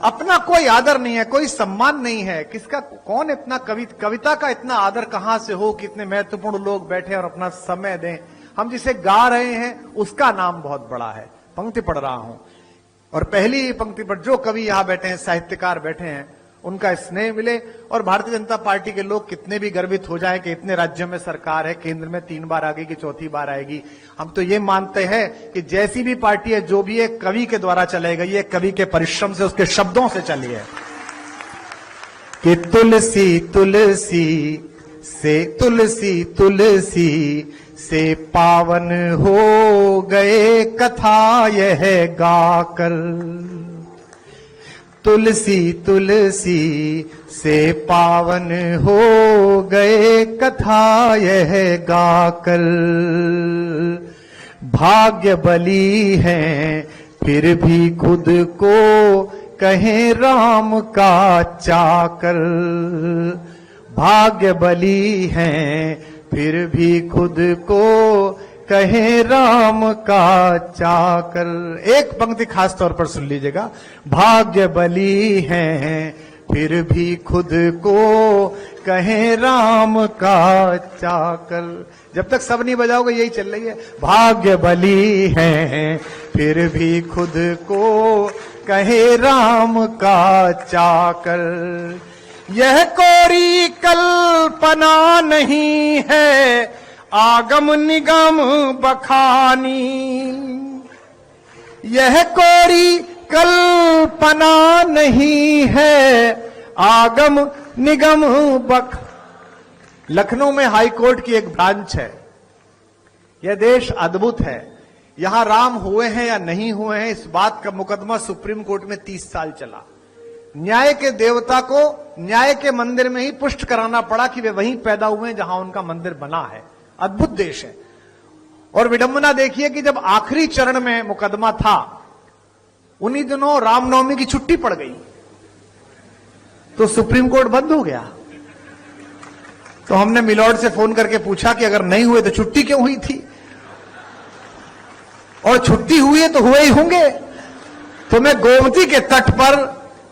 अपना कोई आदर नहीं है, कोई सम्मान नहीं है। किसका, कौन इतना कविता का इतना आदर कहां से हो कि इतने महत्वपूर्ण लोग बैठे और अपना समय दें। हम जिसे गा रहे हैं उसका नाम बहुत बड़ा है। पंक्ति पढ़ रहा हूं और पहली पंक्ति पर जो कवि यहां बैठे हैं, साहित्यकार बैठे हैं, उनका स्नेह मिले। और भारतीय जनता पार्टी के लोग कितने भी गर्वित हो जाएं कि इतने राज्यों में सरकार है, केंद्र में 3 बार आ गई कि 4थी बार आएगी, हम तो ये मानते हैं कि जैसी भी पार्टी है, जो भी है, कवि के द्वारा चलाई गई है, कवि के परिश्रम से, उसके शब्दों से चली है। कि तुलसी तुलसी से पावन हो गए कथा यह गाकर। तुलसी से पावन हो गए कथा यह गाकर। भाग्य बली हैं फिर भी खुद को कहें राम का चाकर। भाग्य बली हैं फिर भी खुद को कहे राम का चाकर। एक पंक्ति खास तौर पर सुन लीजिएगा। भाग्य बली हैं फिर भी खुद को कहे राम का चाकर। जब तक सब नहीं बजाओगे यही चल रही है। भाग्य बली हैं फिर भी खुद को कहे राम का चाकर। यह कोरी कल्पना नहीं है आगम निगम बखानी। यह कोरी कल्पना नहीं है आगम निगम बख। लखनऊ में हाई कोर्ट की एक ब्रांच है। यह देश अद्भुत है। यहां राम हुए हैं या नहीं हुए हैं, इस बात का मुकदमा सुप्रीम कोर्ट में 30 साल चला। न्याय के देवता को न्याय के मंदिर में ही पुष्ट कराना पड़ा कि वे वहीं पैदा हुए हैं जहां उनका मंदिर बना है। अद्भुत देश है। और विडंबना देखिए कि जब आखिरी चरण में मुकदमा था, उन्हीं दिनों रामनवमी की छुट्टी पड़ गई, तो सुप्रीम कोर्ट बंद हो गया। तो हमने मिलॉर्ड से फोन करके पूछा कि अगर नहीं हुए तो छुट्टी क्यों हुई थी, और छुट्टी हुई है तो हुए ही होंगे। तो मैं गोमती के तट पर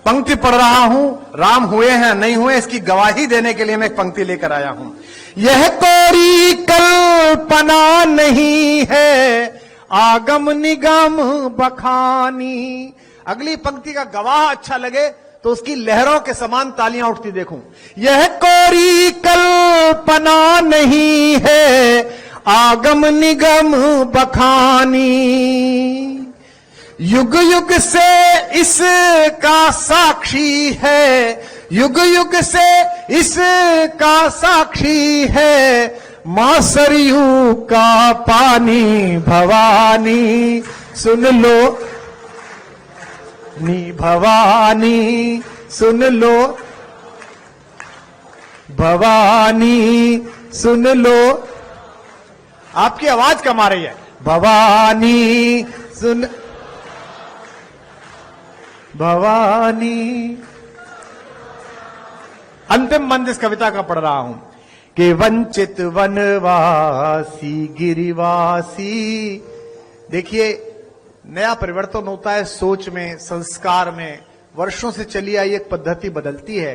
पंक्ति पढ़ रहा हूं, राम हुए हैं नहीं हुए इसकी गवाही देने के लिए मैं एक पंक्ति लेकर आया हूं। यह कोरी कल्पना नहीं है आगम निगम बखानी। अगली पंक्ति का गवाह अच्छा लगे तो उसकी लहरों के समान तालियां उठती देखूं। यह कोरी कल्पना नहीं है आगम निगम बखानी। युग युग से इसका साक्षी है, युग युग से इसका साक्षी है मां सरयू का पानी भवानी। सुन लो नी भवानी, सुन लो भवानी, सुन लो। आपकी आवाज कम आ रही है। भवानी सुन, भवानी। अंतिम बंद इस कविता का पढ़ रहा हूं कि वंचित वनवासी गिरिवासी। देखिए, नया परिवर्तन होता है सोच में, संस्कार में। वर्षों से चली आई एक पद्धति बदलती है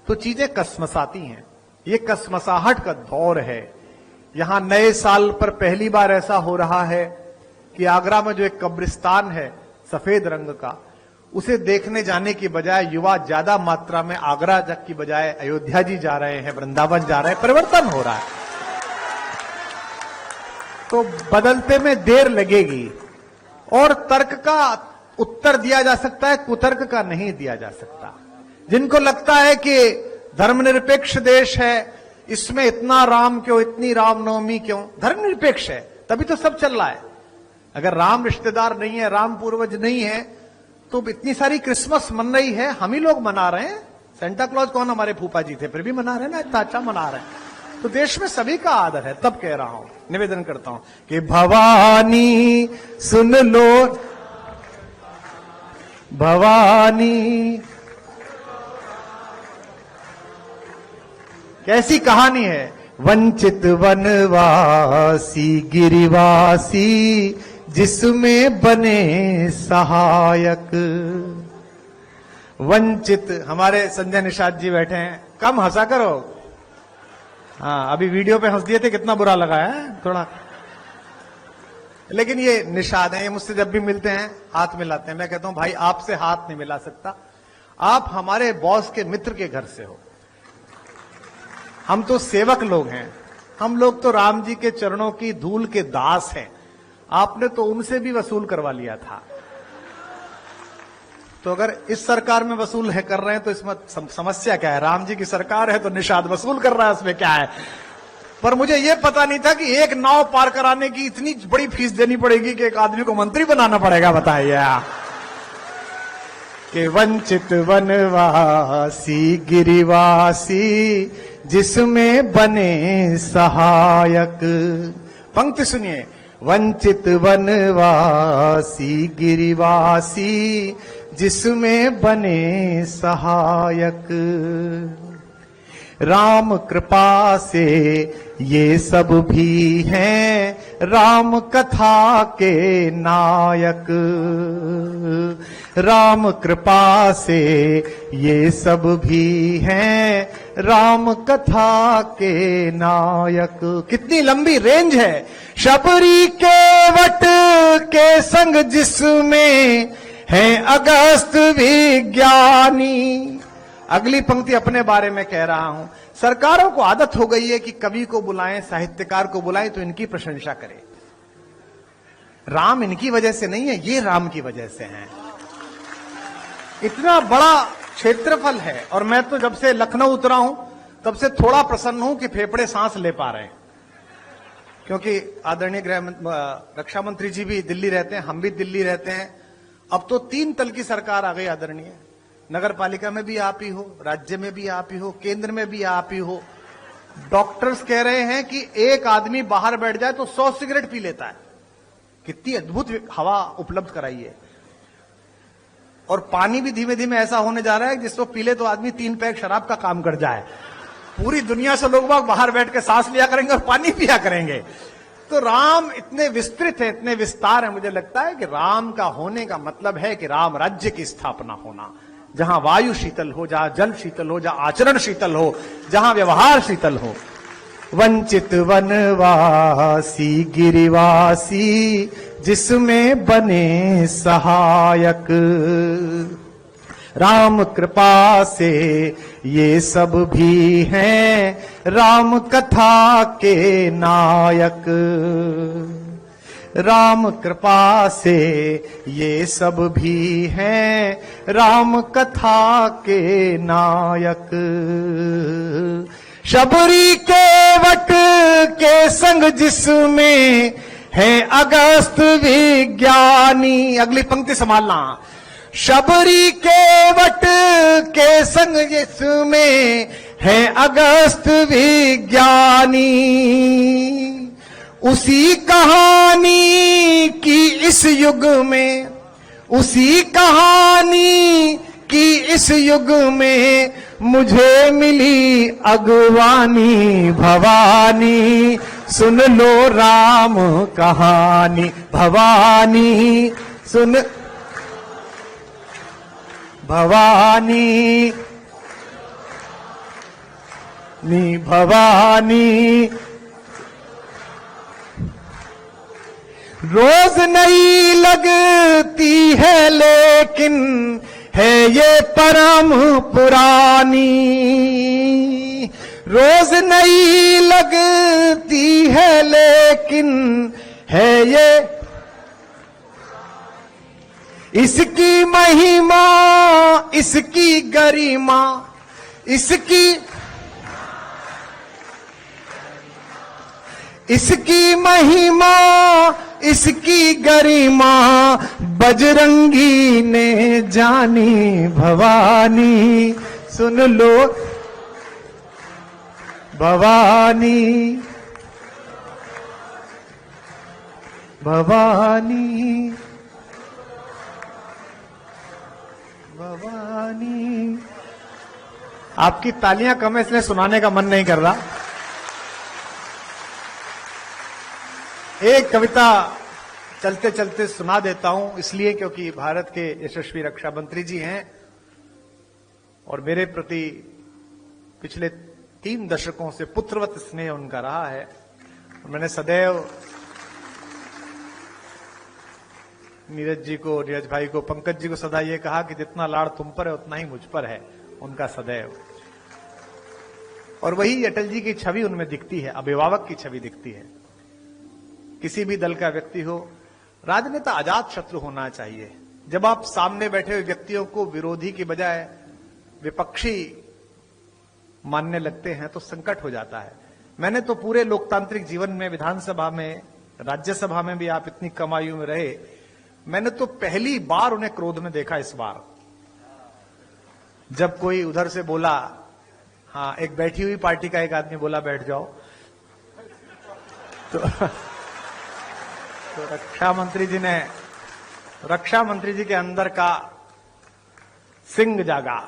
तो चीजें कसमसाती हैं। ये कसमसाहट का दौर है। यहां नए साल पर पहली बार ऐसा हो रहा है कि आगरा में जो एक कब्रिस्तान है सफेद रंग का, उसे देखने जाने की बजाय युवा ज्यादा मात्रा में आगरा तक की बजाय अयोध्या जी जा रहे हैं, वृंदावन जा रहे हैं। परिवर्तन हो रहा है। तो बदलते में देर लगेगी और तर्क का उत्तर दिया जा सकता है, कुतर्क का नहीं दिया जा सकता। जिनको लगता है कि धर्मनिरपेक्ष देश है, इसमें इतना राम क्यों, इतनी रामनवमी क्यों, धर्मनिरपेक्ष है तभी तो सब चल रहा है। अगर राम रिश्तेदार नहीं है, राम पूर्वज नहीं है, तो इतनी सारी क्रिसमस मन रही है, हम ही लोग मना रहे हैं। सेंटा क्लॉज कौन, हमारे फूफा जी थे, फिर भी मना रहे हैं ना, इतना अच्छा मना रहे हैं। तो देश में सभी का आदर है। तब कह रहा हूं, निवेदन करता हूं कि भवानी सुन लो, भवानी। कैसी कहानी है। वंचित वनवासी गिरिवासी जिसमें बने सहायक। वंचित, हमारे संजय निषाद जी बैठे हैं, कम हंसा करो। हाँ, अभी वीडियो पे हंस दिए थे, कितना बुरा लगा है थोड़ा। लेकिन ये निषाद है, ये मुझसे जब भी मिलते हैं हाथ मिलाते हैं। मैं कहता हूं भाई आपसे हाथ नहीं मिला सकता, आप हमारे बॉस के मित्र के घर से हो, हम तो सेवक लोग हैं, हम लोग तो राम जी के चरणों की धूल के दास हैं। आपने तो उनसे भी वसूल करवा लिया था, तो अगर इस सरकार में वसूल है कर रहे हैं तो इसमें समस्या क्या है? राम जी की सरकार है तो निषाद वसूल कर रहा है, उसमें क्या है? पर मुझे यह पता नहीं था कि एक नाव पार कराने की इतनी बड़ी फीस देनी पड़ेगी कि एक आदमी को मंत्री बनाना पड़ेगा। बताइए कि वंचित वनवासी गिरिवासी जिसमें बने सहायक। पंक्ति सुनिए, वंचित वनवासी गिरिवासी जिसमें बने सहायक। राम कृपा से ये सब भी हैं राम कथा के नायक। राम कृपा से ये सब भी हैं राम कथा के नायक। कितनी लंबी रेंज है। शबरी के वट के संग जिसमें है अगस्त विज्ञानी। अगली पंक्ति अपने बारे में कह रहा हूं। सरकारों को आदत हो गई है कि कवि को बुलाएं, साहित्यकार को बुलाएं तो इनकी प्रशंसा करें। राम इनकी वजह से नहीं है, ये राम की वजह से हैं। इतना बड़ा क्षेत्रफल है, और मैं तो जब से लखनऊ उतरा हूं तब से थोड़ा प्रसन्न हूं कि फेफड़े सांस ले पा रहे हैं, क्योंकि आदरणीय रक्षा मंत्री जी भी दिल्ली रहते हैं, हम भी दिल्ली रहते हैं। अब तो 3 तल की सरकार आ गई आदरणीय। नगर पालिका में भी आप ही हो, राज्य में भी आप ही हो, केंद्र में भी आप ही हो। डॉक्टर्स कह रहे हैं कि एक आदमी बाहर बैठ जाए तो 100 सिगरेट पी लेता है। कितनी अद्भुत हवा उपलब्ध कराई है। और पानी भी धीमे धीमे ऐसा होने जा रहा है जिसको पी ले तो आदमी 3 पैक शराब का काम कर जाए। पूरी दुनिया से लोग बाहर बैठ के सांस लिया करेंगे और पानी पिया करेंगे। तो राम इतने विस्तृत है, इतने विस्तार है। मुझे लगता है कि राम का होने का मतलब है कि राम राज्य की स्थापना होना, जहां वायु शीतल हो, जहां जल शीतल हो, जहां आचरण शीतल हो, जहां व्यवहार शीतल हो। वंचित वनवासी गिरिवासी जिसमें बने सहायक। राम कृपा से ये सब भी हैं राम कथा के नायक। राम कृपा से ये सब भी हैं राम कथा के नायक। शबरी के वट के संग जिसमें है अगस्त विज्ञानी। अगली पंक्ति संभालना। शबरी के वट के संग जिसमें है अगस्त विज्ञानी। उसी कहानी की इस युग में, उसी कहानी की इस युग में मुझे मिली अगवानी। भवानी सुन लो राम कहानी। भवानी सुन, भवानी नी भवानी। रोज नई लगती है लेकिन है ये परम पुरानी। रोज नई लगती है लेकिन है ये, इसकी महिमा इसकी गरिमा, इसकी महिमा इसकी गरिमा बजरंगी ने जानी। भवानी सुन लो, भवानी भवानी भवानी। आपकी तालियां कम है इसलिए सुनाने का मन नहीं कर रहा। एक कविता चलते चलते सुना देता हूं, इसलिए क्योंकि भारत के यशस्वी रक्षा मंत्री जी हैं और मेरे प्रति पिछले 3 दशकों से पुत्रवत स्नेह उनका रहा है। मैंने सदैव नीरज भाई को, पंकज जी को सदा ये कहा कि जितना लाड़ तुम पर है उतना ही मुझ पर है उनका सदैव। और वही अटल जी की छवि उनमें दिखती है, अभिभावक की छवि दिखती है। किसी भी दल का व्यक्ति हो, राजनेता अजात शत्रु होना चाहिए। जब आप सामने बैठे हुए व्यक्तियों को विरोधी की बजाय विपक्षी मानने लगते हैं तो संकट हो जाता है। मैंने तो पूरे लोकतांत्रिक जीवन में, विधानसभा में, राज्यसभा में भी आप इतनी कम आयु में रहे, मैंने तो पहली बार उन्हें क्रोध में देखा इस बार, जब कोई उधर से बोला, हाँ, एक बैठी हुई पार्टी का एक आदमी बोला बैठ जाओ, तो रक्षा मंत्री जी के अंदर का सिंह जागा।